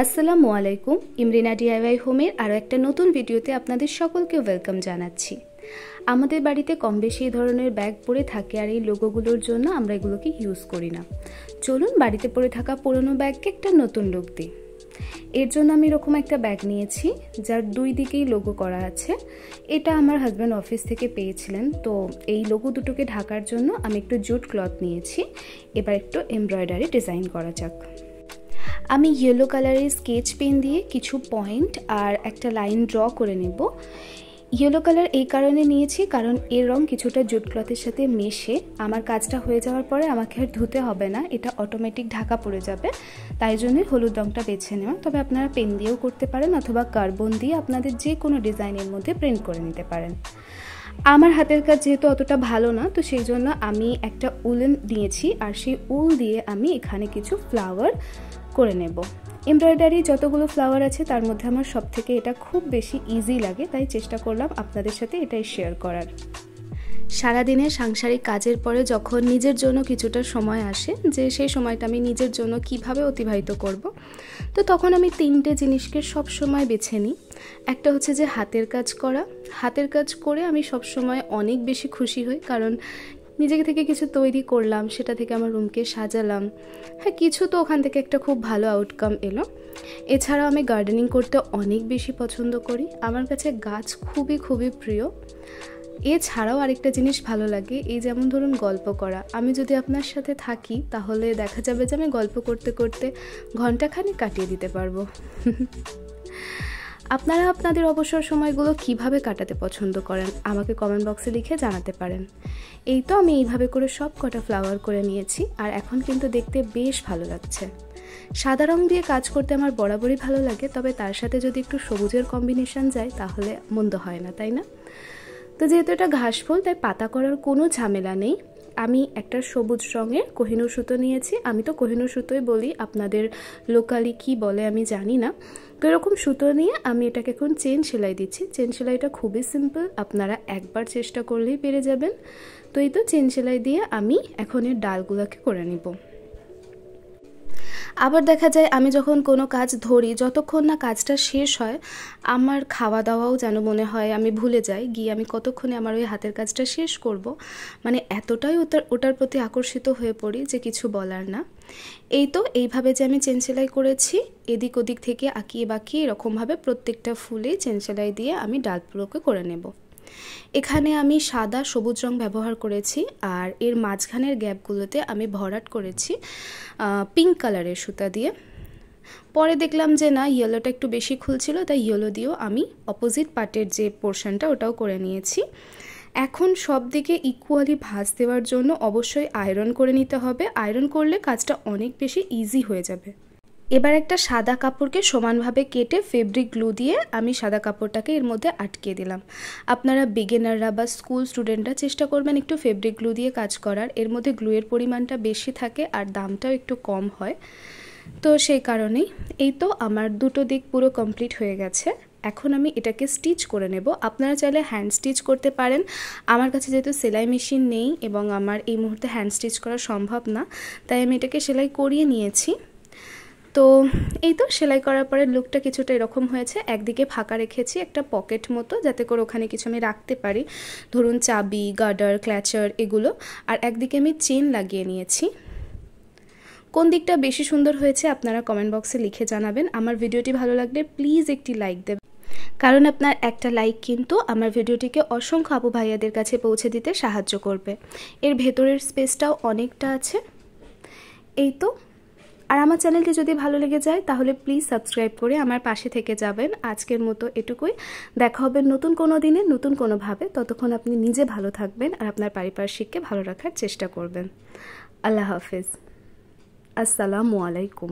আসসালামু আলাইকুম। ইমরিনা ডিআইওয়াই হোমের আরও একটা নতুন ভিডিওতে আপনাদের সকলকে ওয়েলকাম জানাচ্ছি। আমাদের বাড়িতে কম বেশি এই ধরনের ব্যাগ পড়ে থাকে, আর এই লোগোগুলোর জন্য আমরা এগুলোকে ইউজ করি না। চলুন বাড়িতে পড়ে থাকা পুরনো ব্যাগকে একটা নতুন লুক দিই। এর জন্য আমি এরকম একটা ব্যাগ নিয়েছি যার দুই দিকেই লোগো করা আছে। এটা আমার হাজব্যান্ড অফিস থেকে পেয়েছিলেন। তো এই লোগো দুটোকে ঢাকার জন্য আমি একটু জুট ক্লথ নিয়েছি। এবার একটু এমব্রয়ডারি ডিজাইন করা যাক। আমি ইয়েলো কালারের স্কেচ পেন দিয়ে কিছু পয়েন্ট আর একটা লাইন ড্র করে নেব। ইয়েলো কালার এই কারণে নিয়েছি কারণ এর রং কিছুটা জুট ক্লথের সাথে মেশে আমার কাজটা হয়ে যাওয়ার পরে আমাকে আর ধুতে হবে না, এটা অটোমেটিক ঢাকা পড়ে যাবে। তাই জন্যই হলুদ রংটা বেছে নেওয়া। তবে আপনারা পেন দিয়েও করতে পারেন অথবা কার্বন দিয়ে আপনাদের যে কোনো ডিজাইনের মধ্যে প্রিন্ট করে নিতে পারেন। আমার হাতের কাজ যেহেতু অতটা ভালো না, তো সেই জন্য আমি একটা উলেন নিয়েছি আর সেই উল দিয়ে আমি এখানে কিছু ফ্লাওয়ার করে নেব। এমব্রয়ডারি যতগুলো ফ্লাওয়ার আছে তার মধ্যে আমার সব থেকে এটা খুব বেশি ইজি লাগে, তাই চেষ্টা করলাম আপনাদের সাথে এটাই শেয়ার করার। সারাদিনের সাংসারিক কাজের পরে যখন নিজের জন্য কিছুটা সময় আসে যে সেই সময়টা আমি নিজের জন্য কিভাবে অতিবাহিত করব, তো তখন আমি তিনটে জিনিসকে সব সময় বেছে নিই। একটা হচ্ছে যে হাতের কাজ করা। হাতের কাজ করে আমি সব সময় অনেক বেশি খুশি হই, কারণ নিজেকে থেকে কিছু তৈরি করলাম, সেটা থেকে আমার রুমকে সাজালাম, হ্যাঁ কিছু তো ওখান থেকে একটা খুব ভালো আউটকাম এলো। এছাড়াও আমি গার্ডেনিং করতে অনেক বেশি পছন্দ করি, আমার কাছে গাছ খুবই খুবই প্রিয়। এছাড়াও আরেকটা জিনিস ভালো লাগে, এই যেমন ধরুন গল্প করা। আমি যদি আপনার সাথে থাকি তাহলে দেখা যাবে যে আমি গল্প করতে করতে ঘন্টাখানেক কাটিয়ে দিতে পারবো। আপনারা আপনাদের অবসর সময়গুলো কিভাবে কাটাতে পছন্দ করেন আমাকে কমেন্ট বক্সে লিখে জানাতে পারেন। এই তো আমি এইভাবে করে সব কটা ফ্লাওয়ার করে নিয়েছি, আর এখন কিন্তু দেখতে বেশ ভালো লাগছে। সাদা রং দিয়ে কাজ করতে আমার বরাবরই ভালো লাগে, তবে তার সাথে যদি একটু সবুজের কম্বিনেশন যায় তাহলে মন্দ হয় না, তাই না? তো যেহেতু এটা ঘাস ফুল তাই পাতা করার কোনো ঝামেলা নেই। আমি একটা সবুজ রঙের কোহিনূর সুতো নিয়েছি। আমি তো কোহিনূর সুতোই বলি, আপনাদের লোকালি কি বলে আমি জানি না। তো এরকম সুতো নিয়ে আমি এটাকে এখন চেন সেলাই দিচ্ছি। চেন সেলাইটা খুবই সিম্পল, আপনারা একবার চেষ্টা করলেই পেরে যাবেন। তো এই তো চেন সেলাই দিয়ে আমি এখন এর ডালগুলোকে করে নিব। আবার দেখা যায় আমি যখন কোনো কাজ ধরি, যতক্ষণ না কাজটা শেষ হয় আমার খাওয়া দাওয়াও যেন মনে হয় আমি ভুলে যাই, গিয়ে আমি কতক্ষণে আমার ওই হাতের কাজটা শেষ করব। মানে এতটাই ওটার প্রতি আকর্ষিত হয়ে পড়ি যে কিছু বলার না। এই তো এইভাবে যে আমি চেন সেলাই করেছি, এদিক ওদিক থেকে আঁকিয়ে বাঁকিয়ে এরকমভাবে প্রত্যেকটা ফুলে চেন সেলাই দিয়ে আমি ডালগুলোকে করে নেব। এখানে আমি সাদা সবুজ রং ব্যবহার করেছি, আর এর মাঝখানের গ্যাপগুলোতে আমি ভরাট করেছি পিঙ্ক কালারের সুতা দিয়ে। পরে দেখলাম যে না, ইয়েলোটা একটু বেশি খুলছিল, তাই ইয়েলো দিয়েও আমি অপোজিট পার্টের যে পোর্শনটা ওটাও করে নিয়েছি। এখন সব দিকে ইকুয়ালি ভাঁজ দেওয়ার জন্য অবশ্যই আয়রন করে নিতে হবে। আয়রন করলে কাজটা অনেক বেশি ইজি হয়ে যাবে। এবার একটা সাদা কাপড়কে সমানভাবে কেটে ফেব্রিক গ্লু দিয়ে আমি সাদা কাপড়টাকে এর মধ্যে আটকে দিলাম। আপনারা বিগিনাররা বা স্কুল স্টুডেন্টরা চেষ্টা করবেন একটু ফেব্রিক গ্লু দিয়ে কাজ করার। এর মধ্যে গ্লুয়ের পরিমাণটা বেশি থাকে আর দামটাও একটু কম হয়, তো সেই কারণেই। এই তো আমার দুটো দিক পুরো কমপ্লিট হয়ে গেছে। এখন আমি এটাকে স্টিচ করে নেব। আপনারা চাইলে হ্যান্ড স্টিচ করতে পারেন। আমার কাছে যেহেতু সেলাই মেশিন নেই এবং আমার এই মুহূর্তে হ্যান্ড স্টিচ করা সম্ভব না, তাই আমি এটাকে সেলাই করিয়ে নিয়েছি। তো এই তো সেলাই করার পরে লুকটা কিছুটা এরকম হয়েছে। একদিকে ফাঁকা রেখেছি একটা পকেট মতো, যাতে করে ওখানে কিছু আমি রাখতে পারি, ধরুন চাবি, গার্ডার, ক্ল্যাচার এগুলো। আর একদিকে আমি চেন লাগিয়ে নিয়েছি। কোন দিকটা বেশি সুন্দর হয়েছে আপনারা কমেন্ট বক্সে লিখে জানাবেন। আমার ভিডিওটি ভালো লাগলে প্লিজ একটি লাইক দেবেন, কারণ আপনার একটা লাইক কিন্তু আমার ভিডিওটিকে অসংখ্য আপু ভাইয়াদের কাছে পৌঁছে দিতে সাহায্য করবে। এর ভেতরের স্পেসটাও অনেকটা আছে। এই তো, আর আমার চ্যানেলটি যদি ভালো লেগে যায় তাহলে প্লিজ সাবস্ক্রাইব করে আমার পাশে থেকে যাবেন। আজকের মতো এটুকুই, দেখা হবে নতুন কোনো দিনে নতুন কোনোভাবে। ততক্ষণ আপনি নিজে ভালো থাকবেন আর আপনার পারিপার্শ্বিককে ভালো রাখার চেষ্টা করবেন। আল্লাহ হাফেজ। আসসালামু আলাইকুম।